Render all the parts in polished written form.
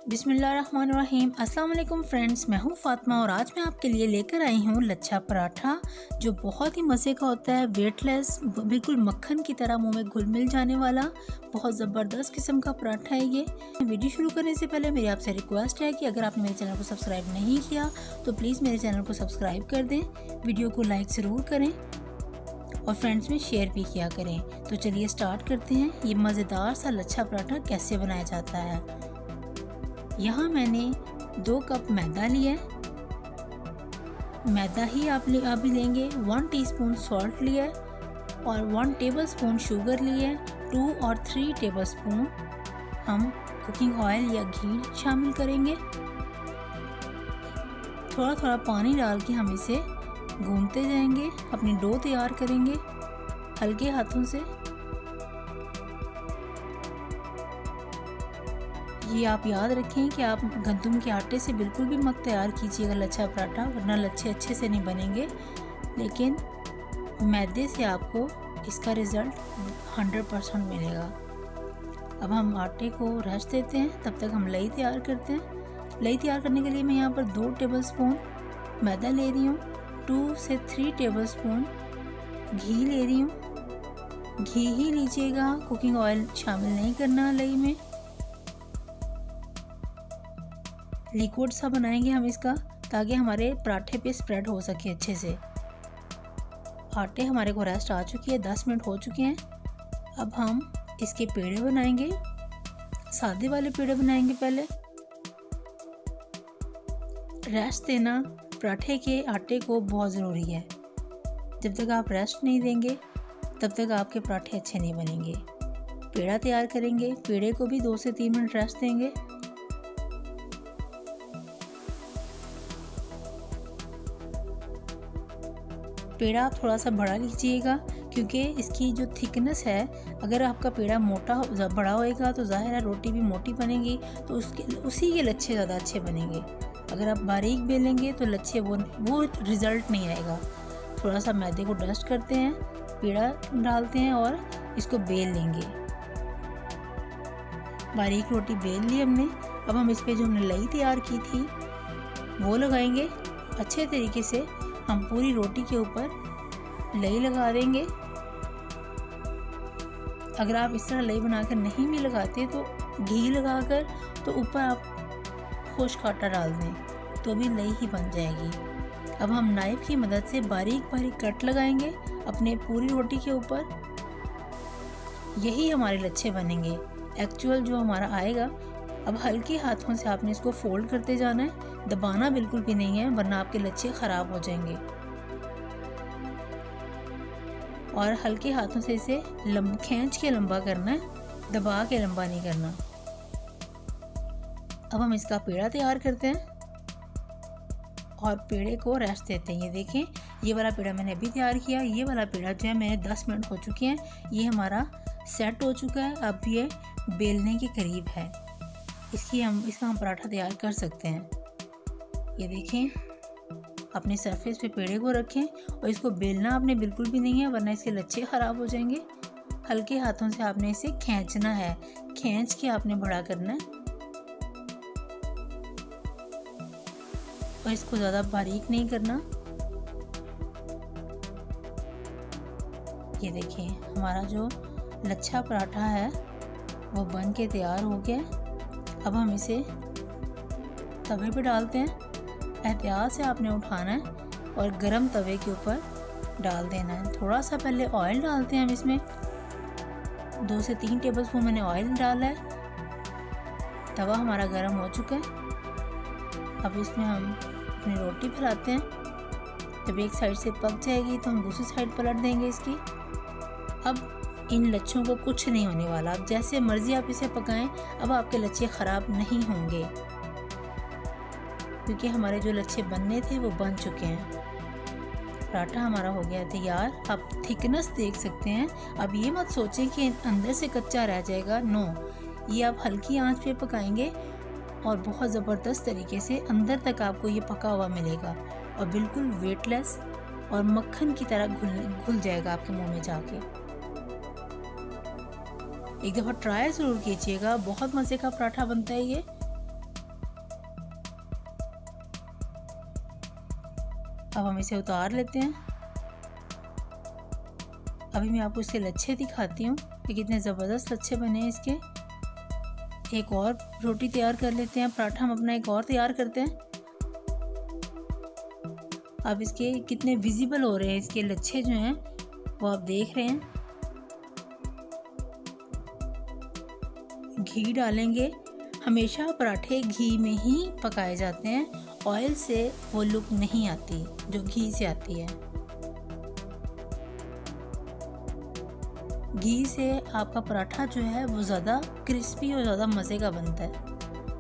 बिस्मिल्लाहिर्रहमानिर्रहीम। अस्सलाम वालेकुम फ्रेंड्स, मैं हूँ फातिमा और आज मैं आपके लिए लेकर आई हूँ लच्छा पराठा जो बहुत ही मज़े का होता है। वेटलेस, बिल्कुल मक्खन की तरह मुंह में घुल मिल जाने वाला बहुत ज़बरदस्त किस्म का पराठा है ये। वीडियो शुरू करने से पहले मेरी आपसे रिक्वेस्ट है कि अगर आपने मेरे चैनल को सब्सक्राइब नहीं किया तो प्लीज़ मेरे चैनल को सब्सक्राइब कर दें, वीडियो को लाइक ज़रूर करें और फ्रेंड्स में शेयर भी किया करें। तो चलिए स्टार्ट करते हैं ये मज़ेदार सा लच्छा पराठा कैसे बनाया जाता है। यहाँ मैंने 2 कप मैदा लिया है, मैदा ही आप भी लेंगे। 1 टीस्पून सॉल्ट लिया है और 1 टेबलस्पून शुगर लिया है। 2 और 3 टेबलस्पून हम कुकिंग ऑयल या घी शामिल करेंगे। थोड़ा थोड़ा पानी डाल के हम इसे गूंथते जाएंगे, अपनी डो तैयार करेंगे हल्के हाथों से। ये आप याद रखें कि आप गंदम के आटे से बिल्कुल भी मत तैयार कीजिएगा लच्छा पराठा, वरना लच्छे अच्छे से नहीं बनेंगे। लेकिन मैदे से आपको इसका रिज़ल्ट 100% मिलेगा। अब हम आटे को रेस्ट देते हैं, तब तक हम लई तैयार करते हैं। लई तैयार करने के लिए मैं यहाँ पर 2 टेबलस्पून मैदा ले रही हूँ, 2 से 3 टेबलस्पून घी ले रही हूँ। घी ही लीजिएगा, कुकिंग ऑयल शामिल नहीं करना लई में। लिक्विड सा बनाएंगे हम इसका ताकि हमारे पराठे पे स्प्रेड हो सके अच्छे से। आटे हमारे को रेस्ट आ चुकी है, 10 मिनट हो चुके हैं। अब हम इसके पेड़े बनाएंगे, सादे वाले पेड़े बनाएंगे। पहले रेस्ट देना पराठे के आटे को बहुत ज़रूरी है। जब तक आप रेस्ट नहीं देंगे तब तक आपके पराठे अच्छे नहीं बनेंगे। पेड़ा तैयार करेंगे, पेड़े को भी 2 से 3 मिनट रेस्ट देंगे। पेड़ा आप थोड़ा सा बड़ा लीजिएगा क्योंकि इसकी जो थिकनेस है, अगर आपका पेड़ा मोटा बड़ा होएगा तो ज़ाहिर है रोटी भी मोटी बनेगी, तो उसी के लच्छे ज़्यादा अच्छे बनेंगे। अगर आप बारीक बेलेंगे तो लच्छे वो रिज़ल्ट नहीं आएगा। थोड़ा सा मैदे को डस्ट करते हैं, पेड़ा डालते हैं और इसको बेल लेंगे। बारीक रोटी बेल ली हमने। अब हम इस पर जो हमने लई तैयार की थी वो लगाएंगे अच्छे तरीके से। हम पूरी रोटी के ऊपर लई लगा देंगे। अगर आप इस तरह लई बनाकर नहीं भी लगाते तो घी लगाकर तो ऊपर आप खुश्क आटा डाल दें तो भी लई ही बन जाएगी। अब हम नाइफ की मदद से बारीक बारीक कट लगाएंगे अपने पूरी रोटी के ऊपर। यही हमारे लच्छे बनेंगे एक्चुअल जो हमारा आएगा। अब हल्के हाथों से आपने इसको फोल्ड करते जाना है, दबाना बिल्कुल भी नहीं है वरना आपके लच्छे ख़राब हो जाएंगे। और हल्के हाथों से इसे खींच के लंबा करना है, दबा के लंबा नहीं करना। अब हम इसका पेड़ा तैयार करते हैं और पेड़े को रेस्ट देते हैं। ये देखें, ये वाला पेड़ा मैंने अभी तैयार किया। ये वाला पेड़ा जो है मेरे 10 मिनट हो चुके हैं, ये हमारा सेट हो चुका है। अब ये बेलने के करीब है, इसका हम पराठा तैयार कर सकते हैं। ये देखें, अपने सरफेस पे पेड़े को रखें और इसको बेलना आपने बिल्कुल भी नहीं है वरना इसके लच्छे ख़राब हो जाएंगे। हल्के हाथों से आपने इसे खींचना है, खींच के आपने बड़ा करना है और इसको ज़्यादा बारीक नहीं करना। ये देखिए, हमारा जो लच्छा पराठा है वो बन के तैयार हो गया। अब हम इसे तवे पे डालते हैं। एहतियात से आपने उठाना है और गरम तवे के ऊपर डाल देना है। थोड़ा सा पहले ऑयल डालते हैं हम इसमें, 2 से 3 टेबलस्पून मैंने ऑयल डाला है। तवा हमारा गरम हो चुका है। अब इसमें हम अपनी रोटी फैलाते हैं। जब एक साइड से पक जाएगी तो हम दूसरी साइड पलट देंगे इसकी। अब इन लच्छों को कुछ नहीं होने वाला, अब जैसे मर्जी आप इसे पकाएं, अब आपके लच्छे ख़राब नहीं होंगे क्योंकि हमारे जो लच्छे बनने थे वो बन चुके हैं। पराठा हमारा हो गया तैयार। आप थिकनेस देख सकते हैं। अब ये मत सोचें कि अंदर से कच्चा रह जाएगा, नो, ये आप हल्की आंच पे पकाएंगे और बहुत ज़बरदस्त तरीके से अंदर तक आपको ये पका हुआ मिलेगा और बिल्कुल वेटलेस और मक्खन की तरह घुल जाएगा आपके मुंह में जाके। एक दफ़ा ट्राई ज़रूर कीजिएगा, बहुत मज़े का पराठा बनता है ये। अब हम इसे उतार लेते हैं। अभी मैं आपको इसके लच्छे दिखाती हूँ कि कितने ज़बरदस्त लच्छे बने हैं इसके। एक और रोटी तैयार कर लेते हैं, पराठा हम अपना एक और तैयार करते हैं। अब इसके कितने विजिबल हो रहे हैं इसके लच्छे जो हैं वो आप देख रहे हैं। घी डालेंगे, हमेशा पराठे घी में ही पकाए जाते हैं, ऑयल से वो लुक नहीं आती जो घी से आती है। घी से आपका पराठा जो है वो ज़्यादा क्रिस्पी और ज़्यादा मज़े का बनता है।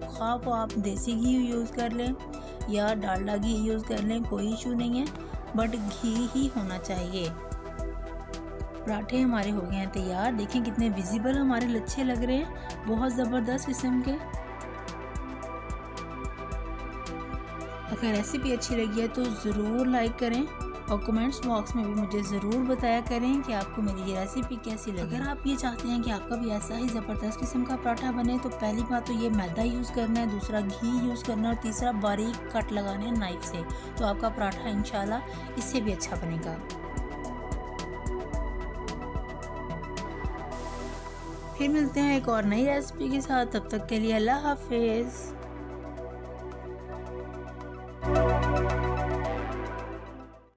खा वो आप देसी घी यूज़ कर लें या डालडा घी यूज़ कर लें, कोई इशू नहीं है, बट घी ही होना चाहिए। पराठे हमारे हो गए हैं तैयार। देखें कितने विजिबल हमारे लच्छे लग रहे हैं, बहुत ज़बरदस्त किस्म के। अगर रेसिपी अच्छी लगी है तो ज़रूर लाइक करें और कमेंट्स बॉक्स में भी मुझे ज़रूर बताया करें कि आपको मेरी ये रेसिपी कैसी लगी। अगर आप ये चाहते हैं कि आपका भी ऐसा ही ज़बरदस्त किस्म का पराठा बने तो पहली बात तो ये मैदा यूज़ करना है, दूसरा घी यूज़ करना है और तीसरा बारीक कट लगाने हैं नाइफ से, तो आपका पराठा इंशाल्लाह इससे भी अच्छा बनेगा। फिर मिलते हैं एक और नई रेसिपी के साथ, तब तक के लिए अल्लाह हाफिज़।